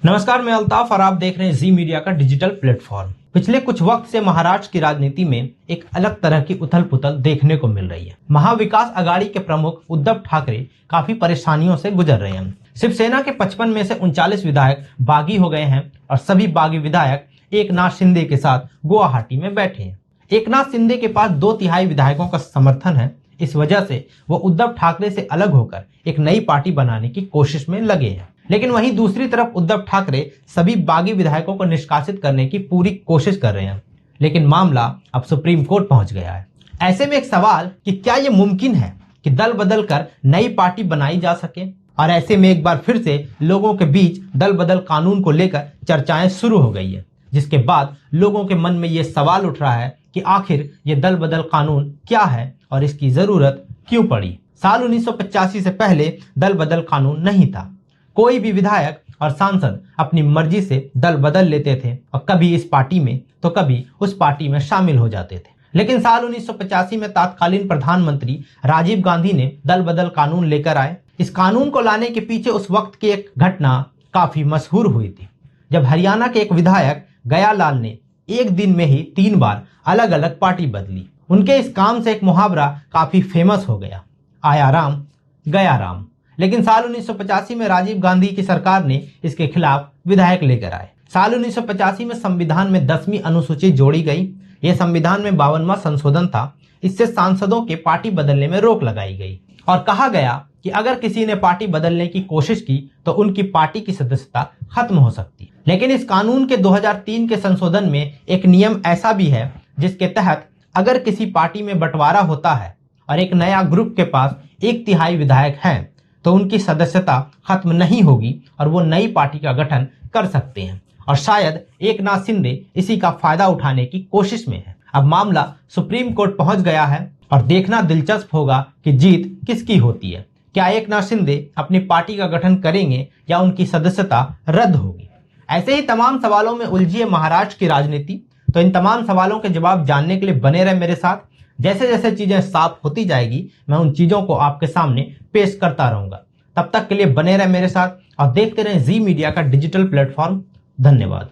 नमस्कार, मैं अल्ताफ और आप देख रहे हैं जी मीडिया का डिजिटल प्लेटफॉर्म। पिछले कुछ वक्त से महाराष्ट्र की राजनीति में एक अलग तरह की उथल पुथल देखने को मिल रही है। महाविकास आघाड़ी के प्रमुख उद्धव ठाकरे काफी परेशानियों से गुजर रहे हैं। शिवसेना के 55 में से 39 विधायक बागी हो गए हैं और सभी बागी विधायक एकनाथ शिंदे के साथ गुवाहाटी में बैठे हैं। एकनाथ शिंदे के पास 2/3 विधायकों का समर्थन है। इस वजह से वो उद्धव ठाकरे से अलग होकर एक नई पार्टी बनाने की कोशिश में लगे हैं। लेकिन वहीं दूसरी तरफ उद्धव ठाकरे सभी बागी विधायकों को निष्कासित करने की पूरी कोशिश कर रहे हैं। लेकिन मामला अब सुप्रीम कोर्ट पहुंच गया है। ऐसे में एक सवाल कि क्या यह मुमकिन है कि दल बदल कर नई पार्टी बनाई जा सके। और ऐसे में एक बार फिर से लोगों के बीच दल बदल कानून को लेकर चर्चाएं शुरू हो गई है, जिसके बाद लोगों के मन में ये सवाल उठ रहा है कि आखिर ये दल बदल कानून क्या है और इसकी जरूरत क्यों पड़ी। साल 1985 से पहले दल बदल कानून नहीं था। कोई भी विधायक और सांसद अपनी मर्जी से दल बदल लेते थे और कभी इस पार्टी में तो कभी उस पार्टी में शामिल हो जाते थे। लेकिन साल 1985 में तत्कालीन प्रधानमंत्री राजीव गांधी ने दल बदल कानून लेकर आए। इस कानून को लाने के पीछे उस वक्त की एक घटना काफी मशहूर हुई थी, जब हरियाणा के एक विधायक गयालाल ने एक दिन में ही 3 बार अलग अलग पार्टी बदली। उनके इस काम से एक मुहावरा काफी फेमस हो गया, आया राम गया राम। लेकिन साल 1985 में राजीव गांधी की सरकार ने इसके खिलाफ विधायक लेकर आए। साल 1985 में संविधान में 10वीं अनुसूची जोड़ी गई। यह संविधान में 52वां संशोधन था। इससे सांसदों के पार्टी बदलने में रोक लगाई गई और कहा गया कि अगर किसी ने पार्टी बदलने की कोशिश की तो उनकी पार्टी की सदस्यता खत्म हो सकती। लेकिन इस कानून के 2003 के संशोधन में एक नियम ऐसा भी है जिसके तहत अगर किसी पार्टी में बंटवारा होता है और एक नया ग्रुप के पास 1/3 विधायक हैं तो उनकी सदस्यता खत्म नहीं होगी और वो नई पार्टी का गठन कर सकते हैं। और शायद एकनाथ शिंदे इसी का फायदा उठाने की कोशिश में है। अब मामला सुप्रीम कोर्ट पहुंच गया है और देखना दिलचस्प होगा कि जीत किसकी होती है। क्या एकनाथ शिंदे अपनी पार्टी का गठन करेंगे या उनकी सदस्यता रद्द होगी। ऐसे ही तमाम सवालों में उलझी है महाराष्ट्र की राजनीति। तो इन तमाम सवालों के जवाब जानने के लिए बने रहे मेरे साथ। जैसे जैसे चीजें साफ होती जाएगी मैं उन चीजों को आपके सामने पेश करता रहूंगा। तब तक के लिए बने रहे मेरे साथ और देखते रहें जी मीडिया का डिजिटल प्लेटफॉर्म। धन्यवाद।